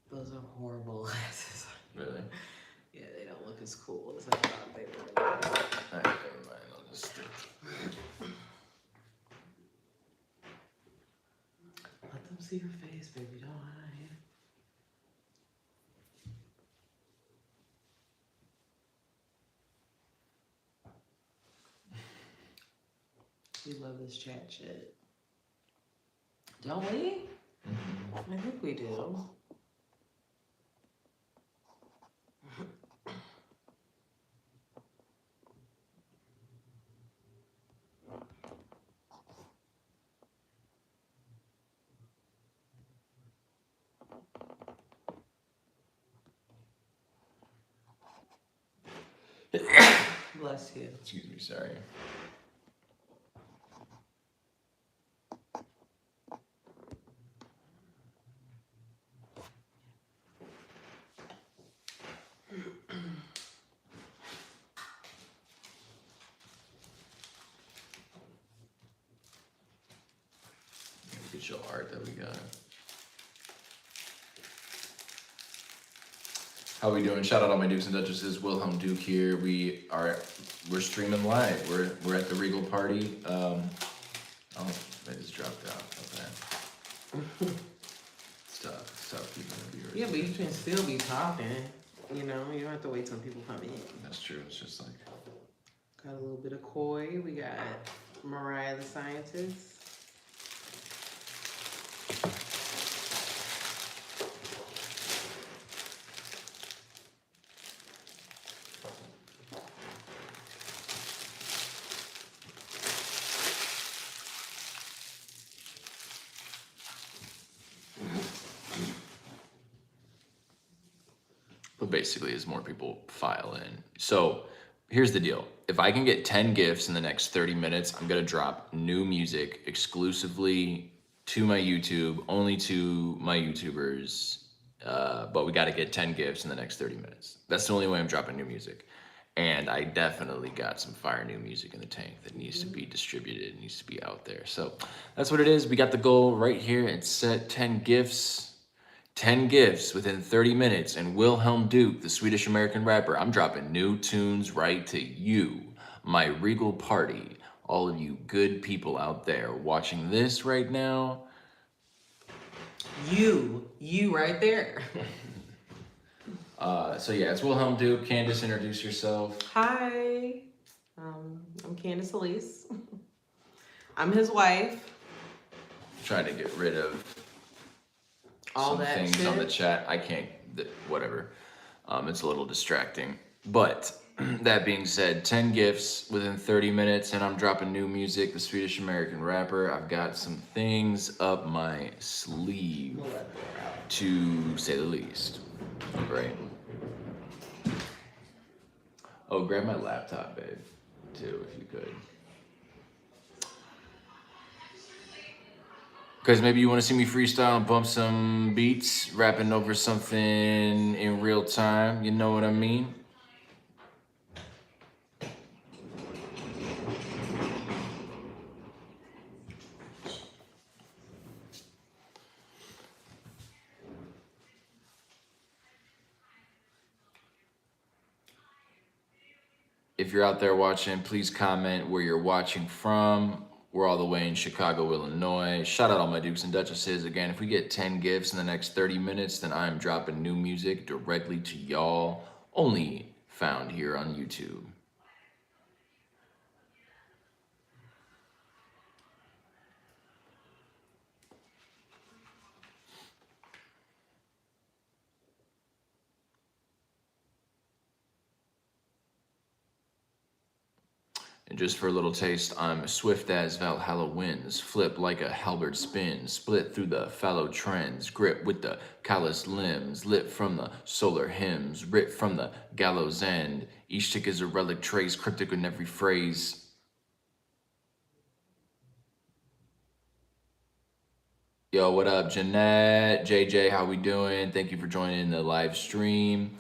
Those are horrible glasses. Really? Yeah, they don't look as cool as I thought they would. Alright, never mind. I'll just stick. Let them see your face, baby. Don't hide. We love this chat shit. Don't we? Mm-hmm. I think we do. Bless you. Excuse me, sorry. Get your art that we got. How we doing? Shout out all my Dukes and Duchesses. Wilhelm Duke here. We're streaming live. We're at the Regal party. Oh, I just dropped out. Okay. Stop keeping the viewers. Yeah, but you can still be talking. You know, you don't have to wait till people come in. That's true. It's just like. Got a little bit of Koi. We got Mariah the Scientist. But basically, as more people file in. So here's the deal. If I can get 10 gifts in the next 30 minutes, I'm going to drop new music exclusively to my YouTube, only to my YouTubers. But we got to get 10 gifts in the next 30 minutes. That's the only way I'm dropping new music. And I definitely got some fire new music in the tank that needs to be distributed, needs to be out there. So that's what it is. We got the goal right here. It's set 10 gifts. 10 gifts within 30 minutes, and Wilhelm Duke, the Swedish American rapper, I'm dropping new tunes right to you, my Regal party. All of you good people out there watching this right now. You right there. So yeah, it's Wilhelm Duke. Candace, introduce yourself. Hi, I'm Candace Elise. I'm his wife. Trying to get rid of all some that things shit on the chat. I can't, whatever. It's a little distracting. But that being said, 10 gifts within 30 minutes, and I'm dropping new music, the Swedish American Rapper. I've got some things up my sleeve, to say the least. Right. Oh, grab my laptop, babe, too, if you could. Because maybe you want to see me freestyle and bump some beats, rapping over something in real time. You know what I mean? If you're out there watching, please comment where you're watching from. We're all the way in Chicago, Illinois. Shout out all my Dukes and Duchesses. Again, if we get 10 gifts in the next 30 minutes, then I'm dropping new music directly to y'all, only found here on YouTube. And just for a little taste, I'm swift as Valhalla winds, flip like a halberd spin, split through the fallow trends, grip with the callous limbs, lit from the solar hymns, ripped from the gallows end. Each tick is a relic trace, cryptic in every phrase. Yo, what up, Jeanette? JJ, how we doing? Thank you for joining the live stream.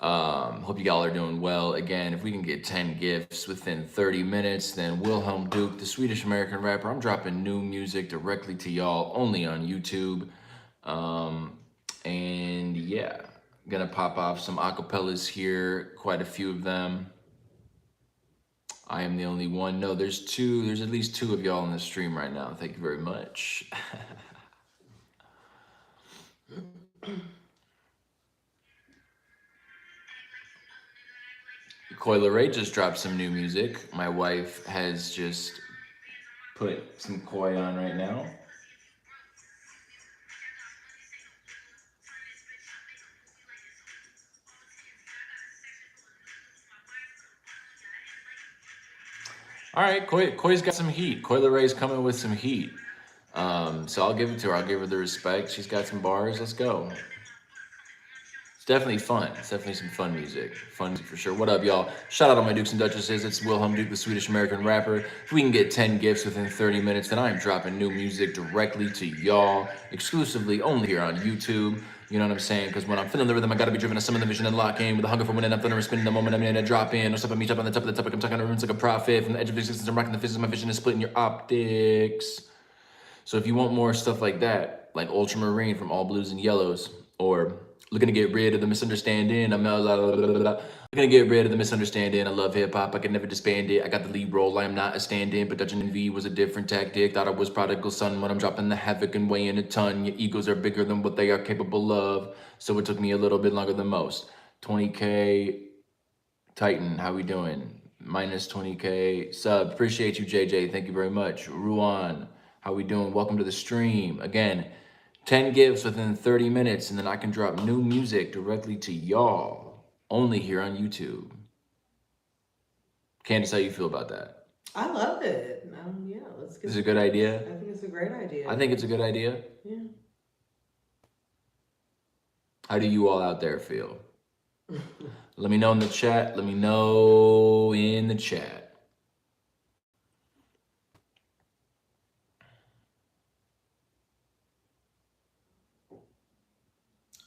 Hope you all are doing well. Again, if we can get 10 gifts within 30 minutes, then Wilhelm Duke, the Swedish American rapper, I'm dropping new music directly to y'all, only on YouTube. And yeah, gonna pop off some acapellas here, quite a few of them. I am the only one. No, there's two. There's at least two of y'all in the stream right now. Thank you very much. Coil Ray just dropped some new music. My wife has just put some Koi on right now. All right, Koi's got some heat. Coil Ray's coming with some heat. So I'll give it to her. I'll give her the respect. She's got some bars. Let's go. It's definitely fun. It's definitely some fun music. Fun music for sure. What up, y'all? Shout out to my Dukes and Duchesses. It's Wilhelm Duke, the Swedish American Rapper. If we can get 10 gifts within 30 minutes, then I'm dropping new music directly to y'all, exclusively only here on YouTube. You know what I'm saying? Because when I'm feeling the rhythm, I gotta be driven to summon the vision and lock in with a hunger for winning. I'm thunder spinning the moment I'm in a drop in. No stop at me, top on the top of the topic. I'm talking to rooms like a prophet. From the edge of existence, I'm rocking the physics. My vision is splitting your optics. So if you want more stuff like that, like Ultramarine from All Blues and Yellows, or looking to get rid of the misunderstanding, looking to get rid of the misunderstanding. I love hip hop. I can never disband it. I got the lead role. I am not a stand-in, but Dutch and V was a different tactic. Thought I was prodigal son when I'm dropping the havoc and weighing a ton. Your egos are bigger than what they are capable of. So it took me a little bit longer than most. 20K Titan, how we doing? Minus 20K sub. Appreciate you, JJ. Thank you very much. Ruan, how we doing? Welcome to the stream. Again, 10 gifts within 30 minutes, and then I can drop new music directly to y'all, only here on YouTube. Candace, how you feel about that? I love it. Yeah, let's get. Is it a good idea? I think it's a great idea. I think it's a good idea. Yeah. How do you all out there feel? Let me know in the chat. Let me know in the chat.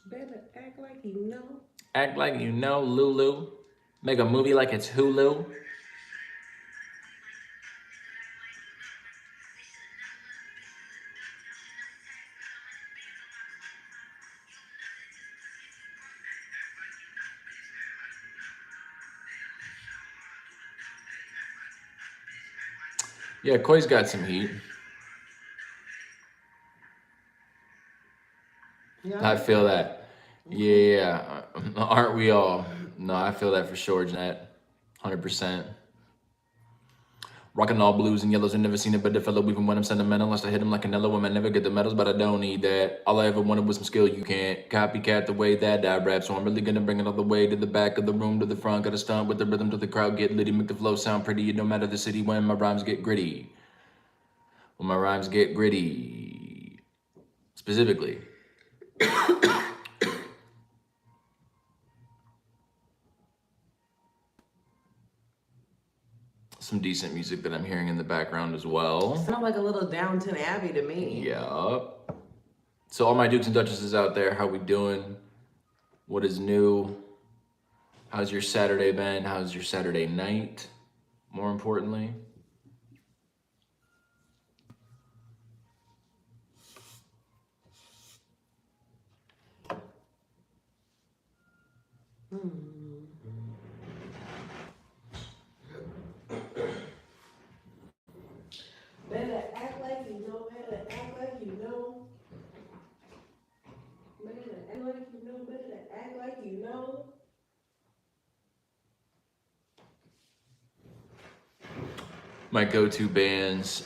Better act like you know. Act like you know, Lulu. Make a movie like it's Hulu. Yeah, Koi's got some heat. Yeah, I feel that. Yeah, aren't we all? No, I feel that for sure, Jeanette. 100%. Rocking all blues and yellows, and never seen a better fellow even when I'm sentimental. Unless I hit him like Canelo, when I never get the medals, but I don't need that. All I ever wanted was some skill. You can't copycat the way that I rap, so I'm really gonna bring it all the way to the back of the room, to the front. Gotta stunt with the rhythm till the crowd get litty, make the flow sound pretty. It don't matter the city when my rhymes get gritty. When my rhymes get gritty, specifically. Some decent music that I'm hearing in the background as well. Sound like a little Downton Abbey to me. Yup. So all my Dukes and Duchesses out there, how we doing? What is new? How's your Saturday been? How's your Saturday night? More importantly. Better act like you know, better act like you know. Better act like you know, better act like you know. My go-to bands.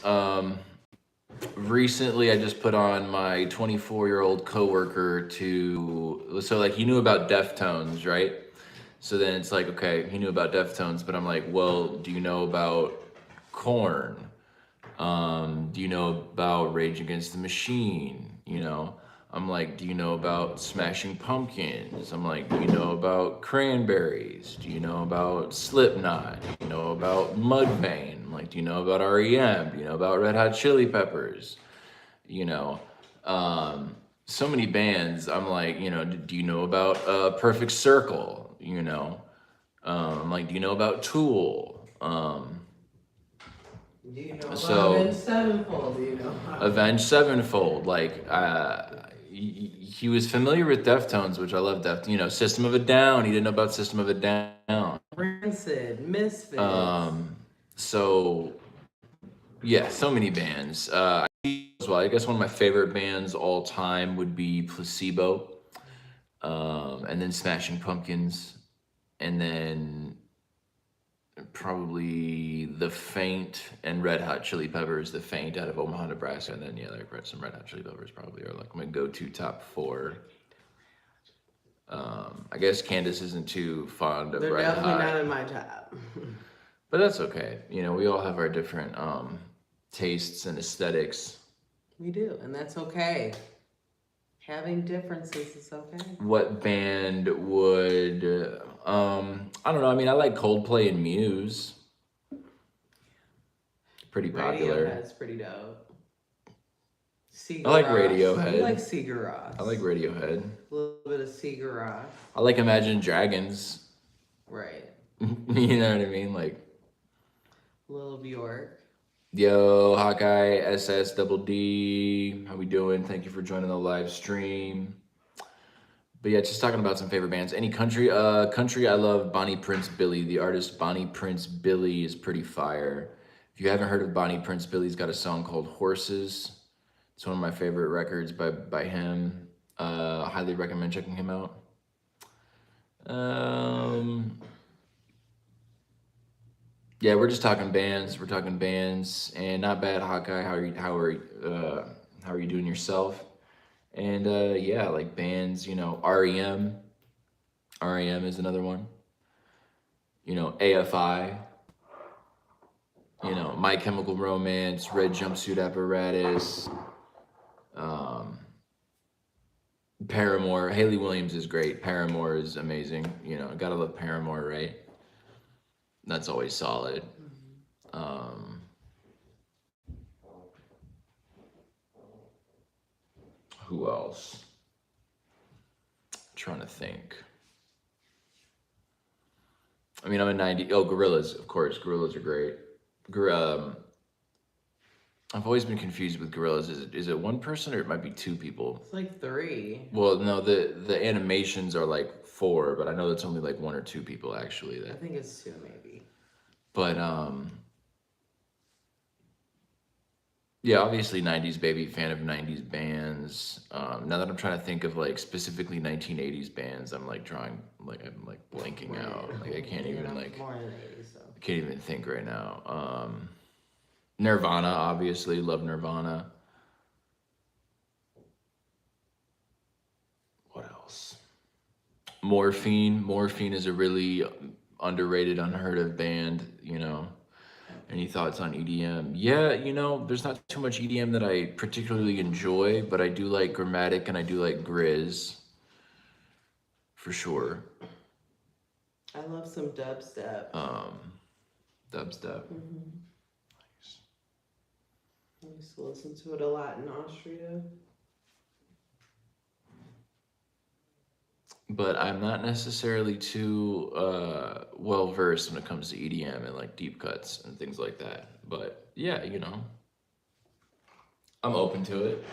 Recently I just put on my 24-year-old coworker so like he knew about Deftones, right? So then it's like, okay, he knew about Deftones, but I'm like, well, do you know about Korn? Do you know about Rage Against the Machine? You know, I'm like, do you know about Smashing Pumpkins? I'm like, do you know about Cranberries? Do you know about Slipknot? Do you know about Mudvayne? I'm like, do you know about REM? Do you know about Red Hot Chili Peppers? You know, so many bands. I'm like, you know, do you know about Perfect Circle? You know, I'm like, do you know about Tool? Do you know about So- Avenged Sevenfold? Do you know? Avenged Sevenfold, like, he was familiar with Deftones, which I love. System of a Down. He didn't know about System of a Down. Rancid, Misfits. So yeah, so many bands. Well, I guess one of my favorite bands all time would be Placebo, and then Smashing Pumpkins, and then probably The Faint and Red Hot Chili Peppers. The Faint out of Omaha, Nebraska, and then some Red Hot Chili Peppers probably are like my go-to top 4. I guess Candace isn't too fond of They're Red Hot. definitely not in my top. But that's okay. We all have our different tastes and aesthetics. We do, and that's okay. Having differences is okay. What band would I don't know. I mean, I like Coldplay and Muse. Pretty popular. Radiohead's pretty dope. I like Radiohead. I like Sigur Rós. I like Radiohead. A little bit of Sigur Rós. I like Imagine Dragons. Right. You know what I mean? Like Little Bjork. Yo, Hawkeye, SS, Double D. How we doing? Thank you for joining the live stream. But yeah, just talking about some favorite bands. Any country? Country, I love Bonnie Prince Billy. The artist Bonnie Prince Billy is pretty fire. If you haven't heard of Bonnie Prince Billy, he's got a song called Horses. It's one of my favorite records by him. Highly recommend checking him out. Yeah, we're just talking bands. We're talking bands, and not bad. Hawkeye, how are you doing yourself? And yeah, like bands. REM. REM is another one. AFI. My Chemical Romance, Red Jumpsuit Apparatus. Paramore. Hayley Williams is great. Paramore is amazing. Gotta love Paramore, right? That's always solid. Who else? I'm trying to think. I mean, I'm a 90. Oh, Gorillaz, of course. Gorillaz are great. I've always been confused with Gorillaz. Is it one person or it might be 2 people? It's like 3. Well, no, the animations are like 4, but I know it's only like 1 or 2 people actually. I think it's 2 maybe. But yeah, obviously 90s baby, fan of 90s bands. Now that I'm trying to think of like specifically 1980s bands, I'm like blanking out. Like I can't even like more than 80s, so. I can't even think right now. Nirvana, obviously, love Nirvana. What else? Morphine. Morphine is a really underrated, unheard of band, Any thoughts on EDM? Yeah, there's not too much EDM that I particularly enjoy, but I do like Grammatic and I do like Grizz. For sure. I love some dubstep. Dubstep. Nice. I used to listen to it a lot in Austria. But I'm not necessarily too well versed when it comes to EDM and like deep cuts and things like that. But yeah, I'm open to it.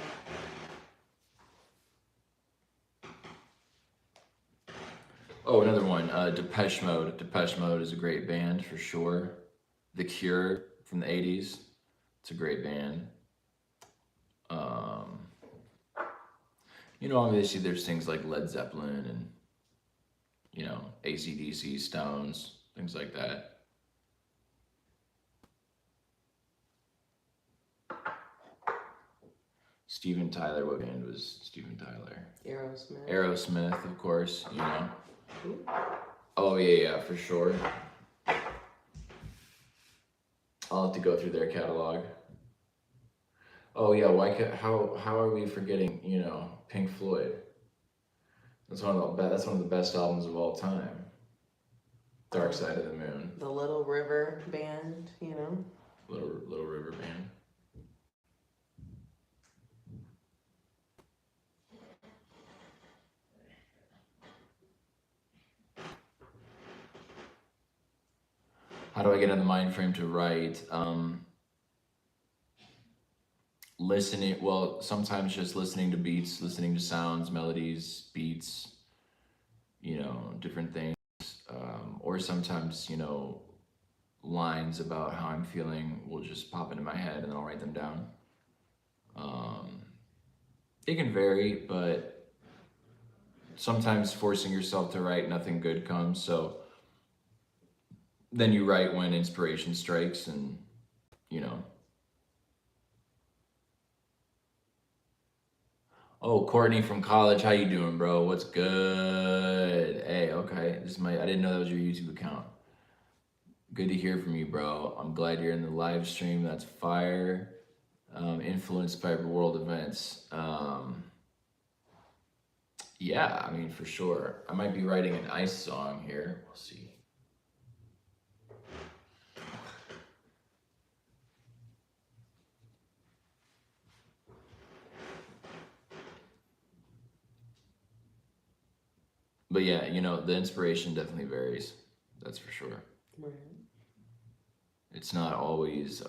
Oh, another one, Depeche Mode. Depeche Mode is a great band for sure. The Cure from the 80s. It's a great band. Obviously there's things like Led Zeppelin and, AC/DC, Stones, things like that. Steven Tyler, what band was Steven Tyler? Aerosmith. Aerosmith, of course, Oh, yeah, for sure. I'll have to go through their catalog. Oh yeah, how are we forgetting, Pink Floyd? That's one of the best albums of all time. Dark Side of the Moon. The Little River Band, Little River Band. How do I get in the mind frame to write? listening, well, sometimes just listening to beats, listening to sounds, melodies, beats, you know, different things. Or sometimes, you know, lines about how I'm feeling will just pop into my head and then I'll write them down. It can vary, but sometimes forcing yourself to write, nothing good comes. So then you write when inspiration strikes, and, you know. Oh, Courtney from college, how you doing, bro? What's good? Hey, okay. I didn't know that was your YouTube account. Good to hear from you, bro. I'm glad you're in the live stream. That's fire. Influenced by world events. Yeah, I mean, for sure. I might be writing an Ice song here. We'll see. But yeah, you know, the inspiration definitely varies. That's for sure. Right. It's not always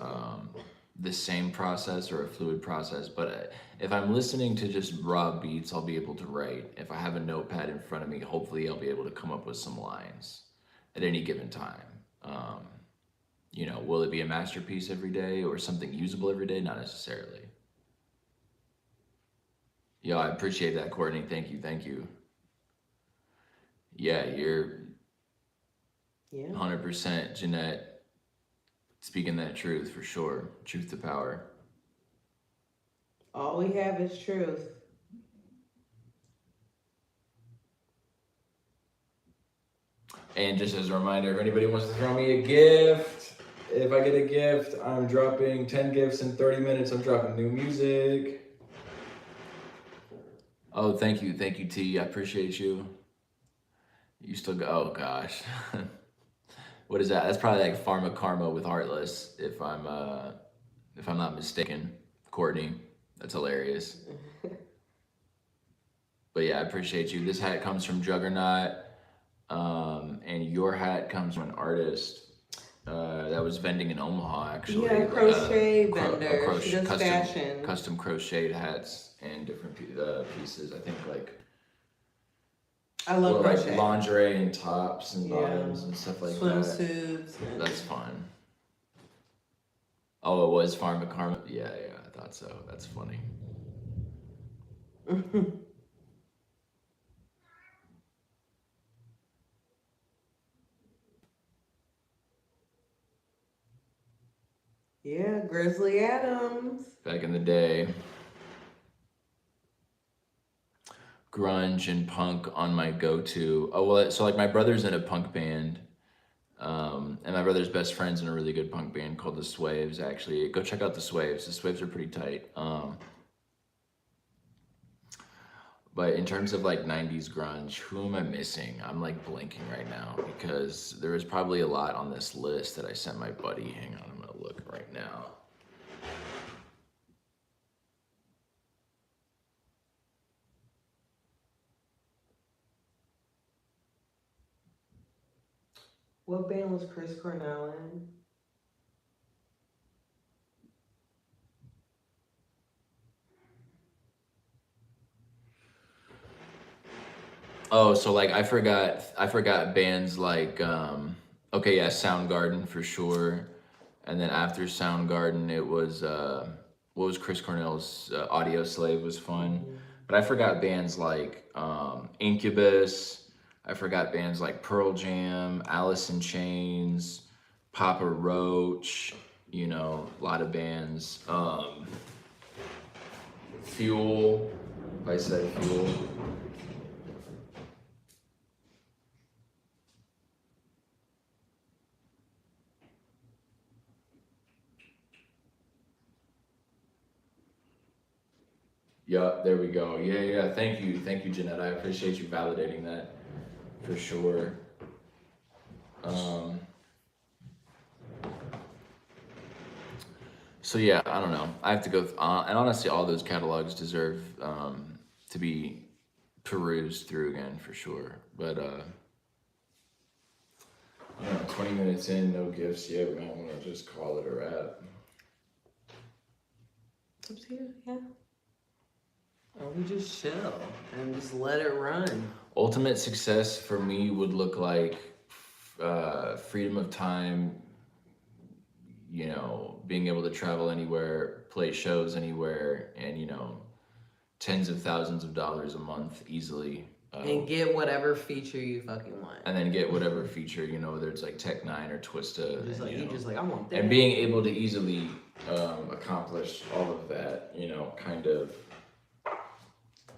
the same process or a fluid process, but if I'm listening to just raw beats, I'll be able to write. If I have a notepad in front of me, hopefully I'll be able to come up with some lines at any given time. You know, will it be a masterpiece every day or something usable every day? Not necessarily. Yo, I appreciate that, Courtney. Thank you, thank you. Yeah, you're 100%, Jeanette, speaking that truth for sure. Truth to power. All we have is truth. And just as a reminder, if anybody wants to throw me a gift, if I get a gift, I'm dropping 10 gifts in 30 minutes. I'm dropping new music. Oh, thank you, T. I appreciate you. You still go, oh gosh. What is that? That's probably like Pharma Karma with Heartless, if I'm not mistaken. Courtney, that's hilarious. But yeah, I appreciate you. This hat comes from Juggernaut, and your hat comes from an artist that was vending in Omaha, actually. Yeah, crochet vendor. She does fashion. Custom crocheted hats and different pieces. I think like I love crochet. Like lingerie and tops and bottoms and stuff like swimsuits. that. That's fun. Oh, it was Pharma Karma? Yeah, I thought so. That's funny. Yeah, Grizzly Adams. Back in the day. Grunge and punk on my go-to. Oh, well, so like my brother's in a punk band. And my brother's best friend's in a really good punk band called the Swaves, actually. Go check out the Swaves. The Swaves are pretty tight. But in terms of like 90s grunge, who am I missing? I'm like blanking right now because there was probably a lot on this list that I sent my buddy. Hang on, I'm gonna look right now. What band was Chris Cornell in? Oh, so like I forgot bands like okay, yeah, Soundgarden for sure. And then after Soundgarden it was what was Chris Cornell's Audio Slave was fun. Mm-hmm. But I forgot bands like Incubus. I forgot bands like Pearl Jam, Alice in Chains, Papa Roach, you know, a lot of bands. Fuel, if I said Fuel. Yeah, there we go. Yeah. Thank you, Jeanette. I appreciate you validating that for sure. So yeah, I don't know. I have to go, and honestly, all those catalogs deserve to be perused through again for sure. But I don't know, 20 minutes in, no gifts yet. We might want to just call it a wrap. Up to you, yeah. Or we just chill and just let it run. Ultimate success for me would look like freedom of time, you know, being able to travel anywhere, play shows anywhere, and, you know, tens of thousands of dollars a month easily. And get whatever feature you fucking want. And then get whatever feature, you know, whether it's like Tech 9 or Twista. Just and, like, you know, just like, I want that. and being able to easily accomplish all of that, you know, kind of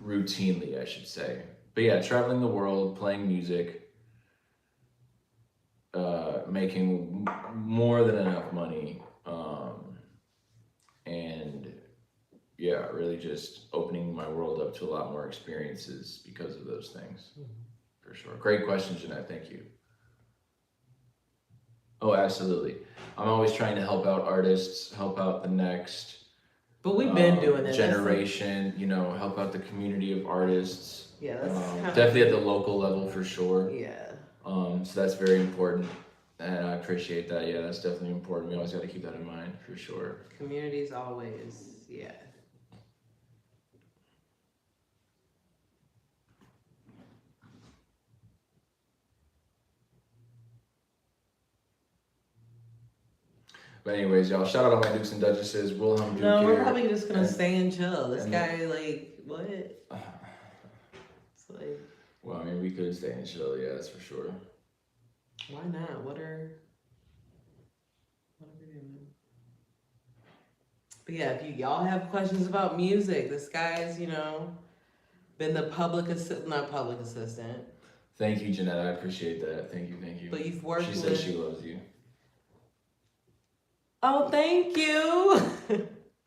routinely, I should say. But yeah, traveling the world, playing music, making more than enough money, and yeah, really just opening my world up to a lot more experiences because of those things. For sure. Great question, Jeanette. Thank you. Oh, absolutely. I'm always trying to help out artists, help out the next But we've been doing that generation, you know, help out the community of artists. Yeah, that's definitely at the local level for sure. Yeah. So that's very important, and I appreciate that. Yeah, that's definitely important. We always got to keep that in mind for sure. Communities always, yeah. But anyways, y'all, shout out all my Dukes and Duchesses. Wilhelm Duke. No, we're here. probably just gonna stay and chill. This guy, like, what? It's like. Well, I mean, we could stay and chill. Yeah, that's for sure. Why not? What are we doing? But yeah, if y'all have questions about music, this guy's, you know, been the not public assistant. Thank you, Jeanette. I appreciate that. Thank you. But you've worked with... She says she loves you. Oh, thank you.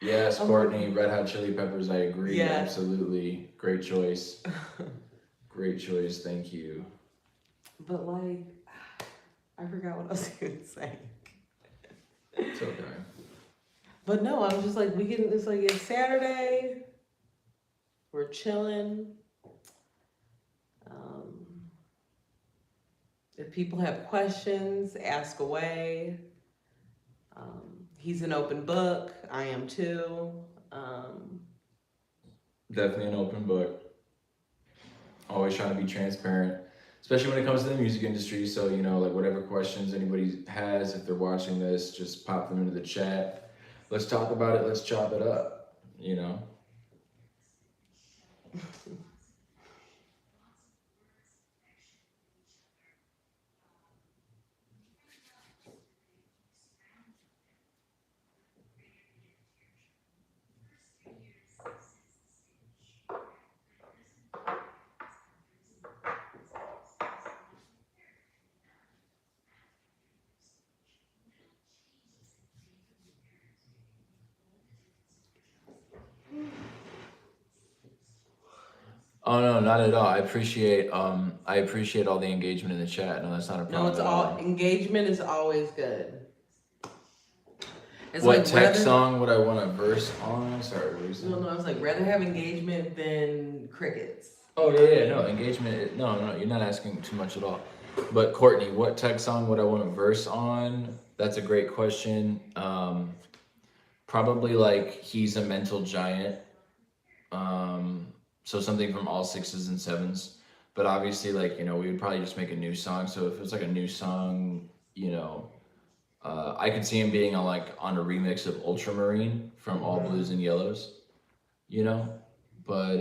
Yes, Courtney, Red Hot Chili Peppers, I agree. Yeah. Absolutely. Great choice. Great choice. Thank you. But like, I forgot what I was going to say. It's okay. But no, I was just like, it's Saturday. We're chilling. If people have questions, ask away. He's an open book. I am too. Definitely an open book. Always trying to be transparent, especially when it comes to the music industry. So, you know, like whatever questions anybody has, if they're watching this, just pop them into the chat. Let's talk about it. Let's chop it up, you know? Oh no, not at all. I appreciate all the engagement in the chat. No, that's not a problem. No, it's all engagement is always good. It's what like tech song would I want to verse on? Sorry, what you No, it's like rather have engagement than crickets. Oh yeah, no engagement. No, you're not asking too much at all. But Courtney, what tech song would I want to verse on? That's a great question. Probably like He's a Mental Giant. So something from all 6s and 7s, but obviously, like, you know, we would probably just make a new song. So if it was like a new song, you know, I could see him being on a remix of Ultramarine from All Blues and Yellows, you know, but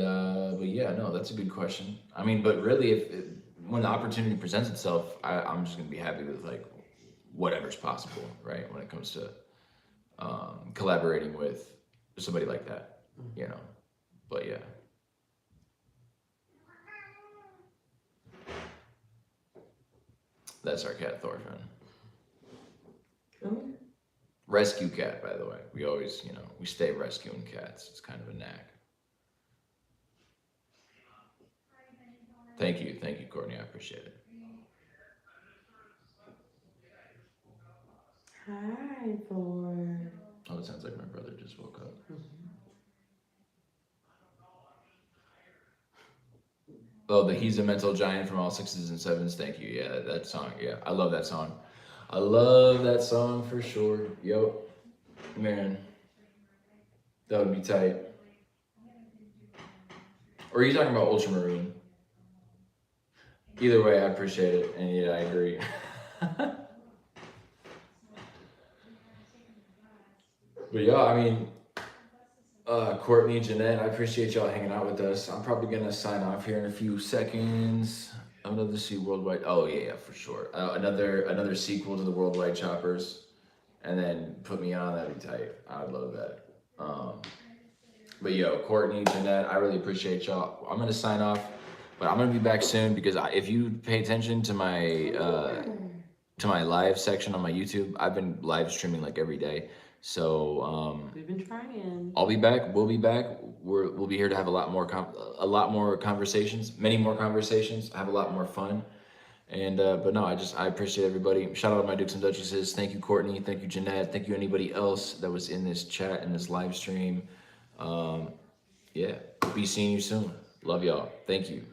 yeah, no, that's a good question. I mean, but really, when the opportunity presents itself, I'm just gonna be happy with like whatever's possible, right? When it comes to collaborating with somebody like that, you know, but yeah. That's our cat, Thorfinn. Oh. Rescue cat, by the way. We always, you know, we stay rescuing cats. It's kind of a knack. Thank you, Courtney. I appreciate it. Hi, Thor. Oh, it sounds like my brother just woke up. Oh, the He's a Mental Giant from all 6s and 7s. Thank you. Yeah, that song. Yeah, I love that song. I love that song for sure. Yo, man. That would be tight. Or are you talking about ultramarine? Either way, I appreciate it, and yeah, I agree. But yeah, I mean, Courtney, Jeanette, I appreciate y'all hanging out with us. I'm probably gonna sign off here in a few seconds. Another see worldwide. Oh yeah, for sure. Another sequel to the Worldwide Choppers, and then put me on. That'd be tight. I'd love that. But yo, Courtney, Jeanette, I really appreciate y'all. I'm gonna sign off, but I'm gonna be back soon because if you pay attention to my live section on my YouTube, I've been live streaming like every day. So we've been trying. I'll be back. We'll be back. We'll be here to have a lot more conversations, many more conversations. Have a lot more fun. And but no, I appreciate everybody. Shout out to my Dukes and Duchesses. Thank you, Courtney. Thank you, Jeanette. Thank you, anybody else that was in this chat in this live stream. Yeah, be seeing you soon. Love y'all. Thank you.